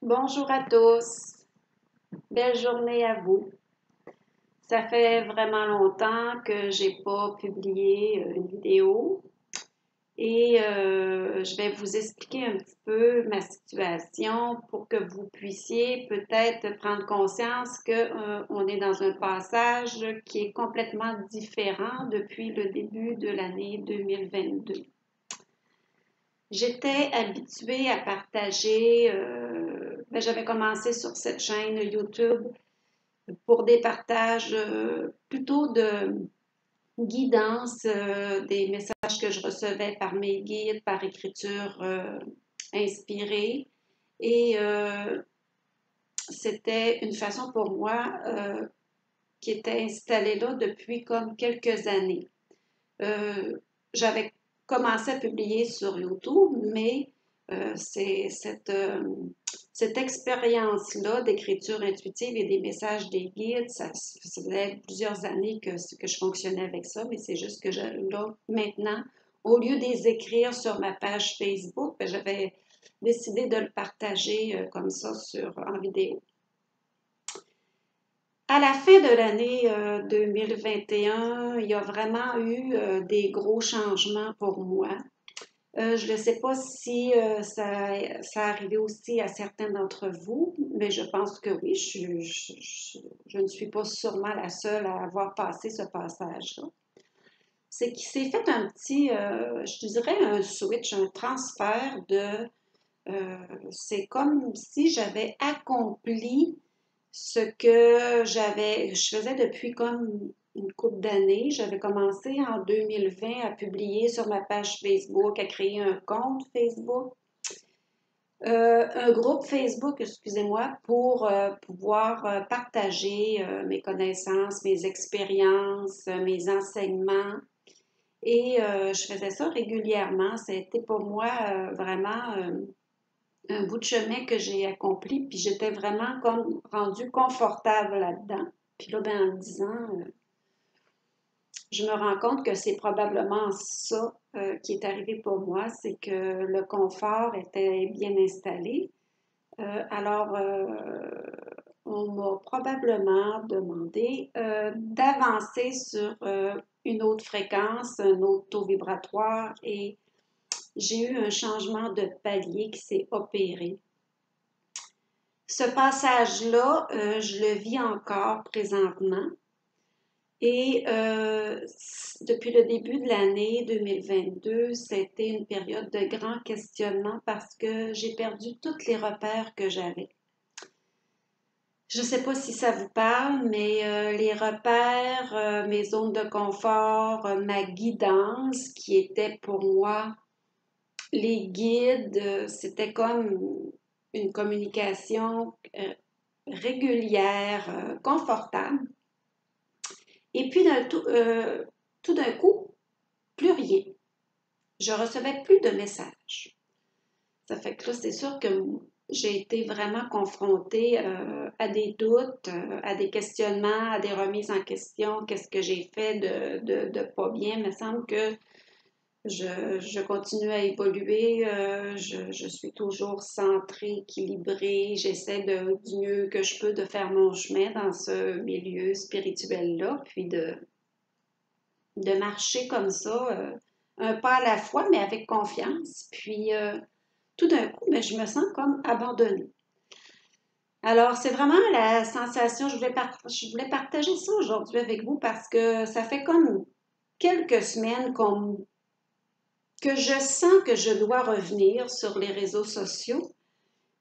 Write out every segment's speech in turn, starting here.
Bonjour à tous, belle journée à vous. Ça fait vraiment longtemps que j'ai pas publié une vidéo et je vais vous expliquer un petit peu ma situation pour que vous puissiez peut-être prendre conscience que on est dans un passage qui est complètement différent depuis le début de l'année 2022. J'étais habituée à partager, j'avais commencé sur cette chaîne YouTube pour des partages plutôt de guidance, des messages que je recevais par mes guides, par écriture inspirée. Et c'était une façon pour moi qui était installée là depuis comme quelques années. J'avais commencé à publier sur YouTube, mais c'est cette expérience-là d'écriture intuitive et des messages des guides, ça faisait plusieurs années que je fonctionnais avec ça, mais c'est juste que là, maintenant, au lieu de les écrire sur ma page Facebook, j'avais décidé de le partager comme ça en vidéo. À la fin de l'année 2021, il y a vraiment eu des gros changements pour moi. Je ne sais pas si ça arrivé aussi à certains d'entre vous, mais je pense que oui, je ne suis pas sûrement la seule à avoir passé ce passage-là. C'est qu'il s'est fait un petit, je dirais un switch, un transfert c'est comme si j'avais accompli ce que je faisais depuis comme une couple d'années. J'avais commencé en 2020 à publier sur ma page Facebook, à créer un compte Facebook, un groupe Facebook, excusez-moi, pour pouvoir partager mes connaissances, mes expériences, mes enseignements. Et je faisais ça régulièrement. C'était pour moi vraiment un bout de chemin que j'ai accompli, puis j'étais vraiment comme rendue confortable là-dedans. Puis là, en le disant, je me rends compte que c'est probablement ça qui est arrivé pour moi, c'est que le confort était bien installé. On m'a probablement demandé d'avancer sur une autre fréquence, un autre taux vibratoire et j'ai eu un changement de palier qui s'est opéré. Ce passage-là, je le vis encore présentement et depuis le début de l'année 2022, c'était une période de grand questionnement parce que j'ai perdu tous les repères que j'avais. Je ne sais pas si ça vous parle, mais les repères, mes zones de confort, ma guidance qui était pour moi les guides, c'était comme une communication régulière, confortable. Et puis, tout d'un coup, plus rien. Je recevais plus de messages. Ça fait que là, c'est sûr que j'ai été vraiment confrontée à des doutes, à des questionnements, à des remises en question. Qu'est-ce que j'ai fait de pas bien? Il me semble que je continue à évoluer, je suis toujours centrée, équilibrée, j'essaie du mieux que je peux de faire mon chemin dans ce milieu spirituel-là, puis de marcher comme ça, un pas à la fois, mais avec confiance. Puis tout d'un coup, je me sens comme abandonnée. Alors, c'est vraiment la sensation, je voulais partager ça aujourd'hui avec vous parce que ça fait comme quelques semaines que je sens que je dois revenir sur les réseaux sociaux,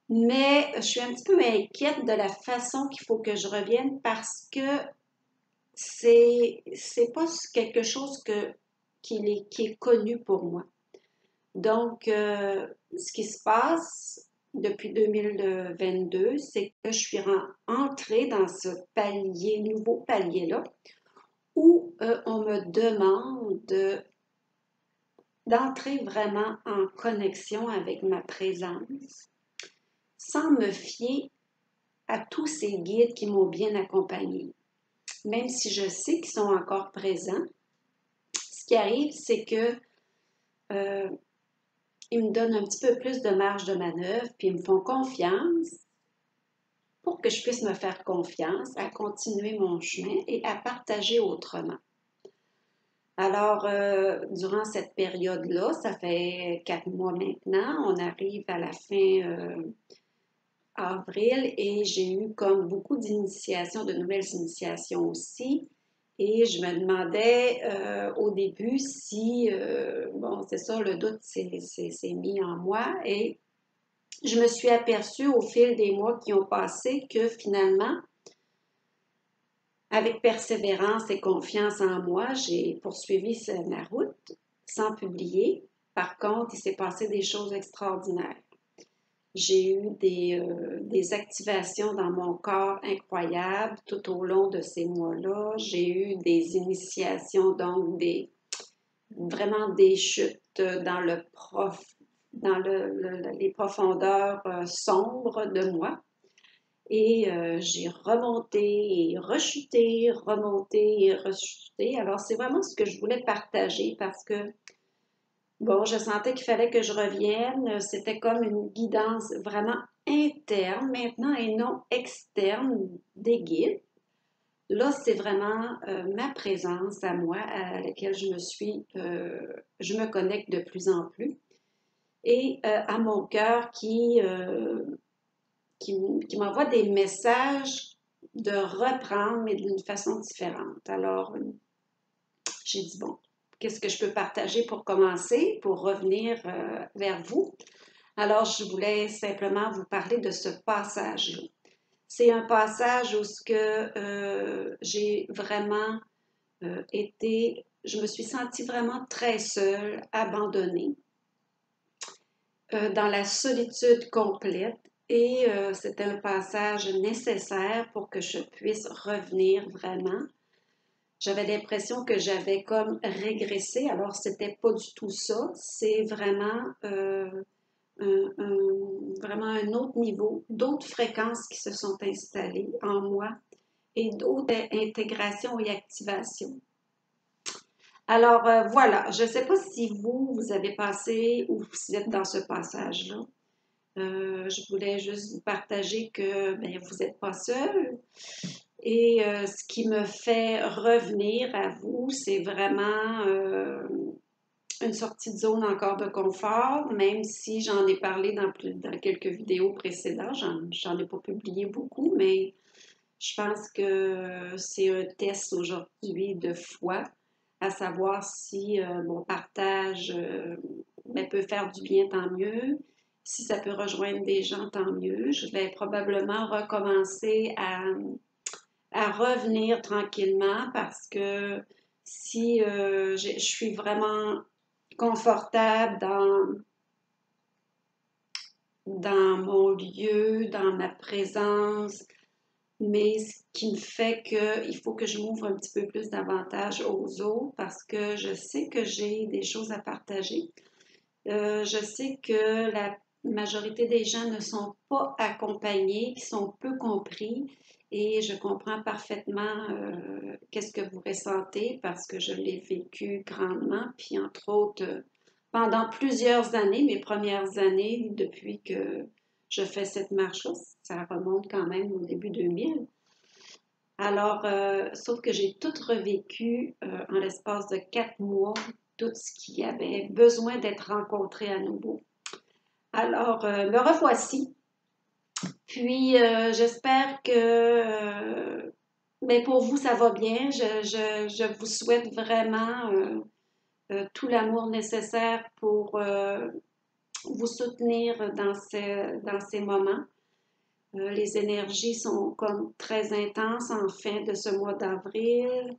mais je suis un petit peu inquiète de la façon qu'il faut que je revienne parce que c'est pas quelque chose qui est connu pour moi. Donc, ce qui se passe depuis 2022, c'est que je suis entrée dans ce nouveau palier-là, où on me demande d'entrer vraiment en connexion avec ma présence, sans me fier à tous ces guides qui m'ont bien accompagnée. Même si je sais qu'ils sont encore présents, ce qui arrive, c'est que ils me donnent un petit peu plus de marge de manœuvre, puis ils me font confiance, pour que je puisse me faire confiance, à continuer mon chemin et à partager autrement. Alors, durant cette période-là, ça fait 4 mois maintenant, on arrive à la fin avril et j'ai eu comme beaucoup d'initiations, de nouvelles initiations aussi. Et je me demandais au début si, bon, c'est ça, le doute s'est mis en moi et je me suis aperçue au fil des mois qui ont passé que finalement, avec persévérance et confiance en moi, j'ai poursuivi ma route sans publier. Par contre, il s'est passé des choses extraordinaires. J'ai eu des activations dans mon corps incroyables tout au long de ces mois-là. J'ai eu des initiations, donc vraiment des chutes dans les profondeurs sombres de moi. Et j'ai remonté et rechuté, remonté et rechuté. Alors, c'est vraiment ce que je voulais partager parce que, bon, je sentais qu'il fallait que je revienne. C'était comme une guidance vraiment interne maintenant et non externe des guides. Là, c'est vraiment ma présence à moi à laquelle je me connecte de plus en plus et à mon cœur qui m'envoie des messages de reprendre, mais d'une façon différente. Alors, j'ai dit, bon, qu'est-ce que je peux partager pour commencer, pour revenir vers vous? Alors, je voulais simplement vous parler de ce passage-là. C'est un passage où j'ai vraiment je me suis sentie vraiment très seule, abandonnée, dans la solitude complète. Et c'était un passage nécessaire pour que je puisse revenir vraiment. J'avais l'impression que j'avais comme régressé, alors c'était pas du tout ça. C'est vraiment vraiment un autre niveau, d'autres fréquences qui se sont installées en moi et d'autres intégrations et activations. Alors voilà, je ne sais pas si vous avez passé ou vous êtes dans ce passage-là. Je voulais juste vous partager que ben, vous n'êtes pas seul. Et ce qui me fait revenir à vous, c'est vraiment une sortie de zone encore de confort, même si j'en ai parlé dans quelques vidéos précédentes. J'en ai pas publié beaucoup, mais je pense que c'est un test aujourd'hui de foi, à savoir si mon partage peut faire du bien, tant mieux. Si ça peut rejoindre des gens, tant mieux. Je vais probablement recommencer à revenir tranquillement parce que si je suis vraiment confortable dans mon lieu, dans ma présence, mais ce qui me fait qu'il faut que je m'ouvre un petit peu plus davantage aux autres parce que je sais que j'ai des choses à partager. Je sais que la majorité des gens ne sont pas accompagnés, qui sont peu compris et je comprends parfaitement qu'est-ce que vous ressentez parce que je l'ai vécu grandement, puis entre autres pendant plusieurs années, mes premières années depuis que je fais cette marche-là, ça remonte quand même au début 2000. Alors, sauf que j'ai tout revécu en l'espace de 4 mois, tout ce qui avait besoin d'être rencontré à nouveau. Alors, me revoici. Puis, j'espère que mais pour vous, ça va bien. Je vous souhaite vraiment tout l'amour nécessaire pour vous soutenir dans ces moments. Les énergies sont comme très intenses en fin de ce mois d'avril.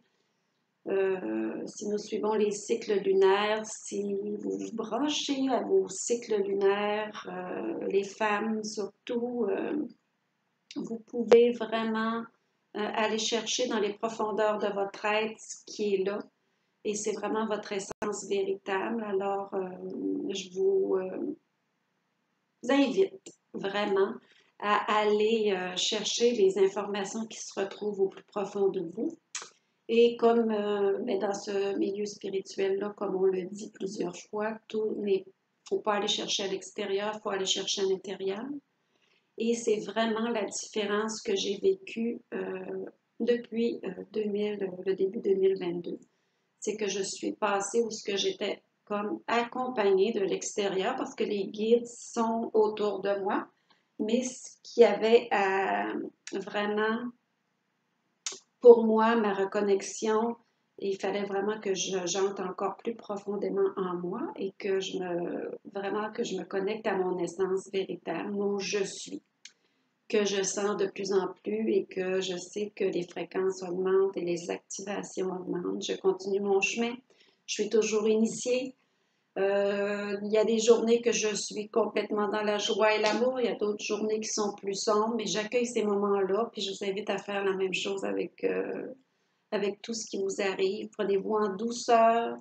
Si nous suivons les cycles lunaires, si vous vous branchez à vos cycles lunaires, les femmes surtout, vous pouvez vraiment aller chercher dans les profondeurs de votre être ce qui est là. Et c'est vraiment votre essence véritable. Alors, je vous invite vraiment à aller chercher les informations qui se retrouvent au plus profond de vous. Et comme dans ce milieu spirituel-là, comme on le dit plusieurs fois, tout n'est faut pas aller chercher à l'extérieur, il faut aller chercher à l'intérieur. Et c'est vraiment la différence que j'ai vécue depuis le début 2022. C'est que je suis passée où ce que j'étais comme accompagnée de l'extérieur parce que les guides sont autour de moi, mais ce qui avait vraiment pour moi, ma reconnexion, il fallait vraiment que j'entre encore plus profondément en moi et que vraiment que je me connecte à mon essence véritable, mon je suis, que je sens de plus en plus et que je sais que les fréquences augmentent et les activations augmentent. Je continue mon chemin. Je suis toujours initiée. Il y a des journées que je suis complètement dans la joie et l'amour. Il y a d'autres journées qui sont plus sombres, mais j'accueille ces moments-là. Puis je vous invite à faire la même chose avec tout ce qui vous arrive. Prenez-vous en douceur.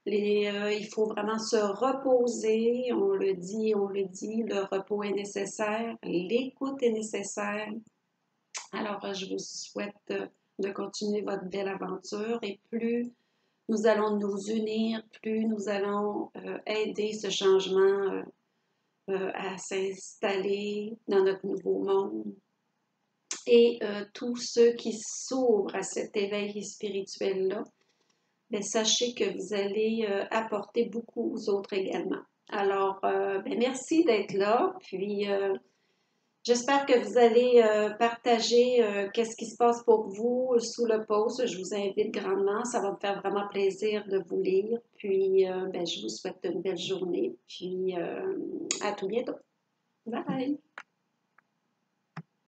Il faut vraiment se reposer. On le dit, le repos est nécessaire. L'écoute est nécessaire. Alors, je vous souhaite de continuer votre belle aventure et plus nous allons nous unir, plus nous allons aider ce changement à s'installer dans notre nouveau monde. Et tous ceux qui s'ouvrent à cet éveil spirituel-là, bien, sachez que vous allez apporter beaucoup aux autres également. Alors, bien, merci d'être là. Puis, j'espère que vous allez partager qu'est-ce qui se passe pour vous sous le post. Je vous invite grandement. Ça va me faire vraiment plaisir de vous lire. Puis, ben, je vous souhaite une belle journée. Puis, à tout bientôt. Bye!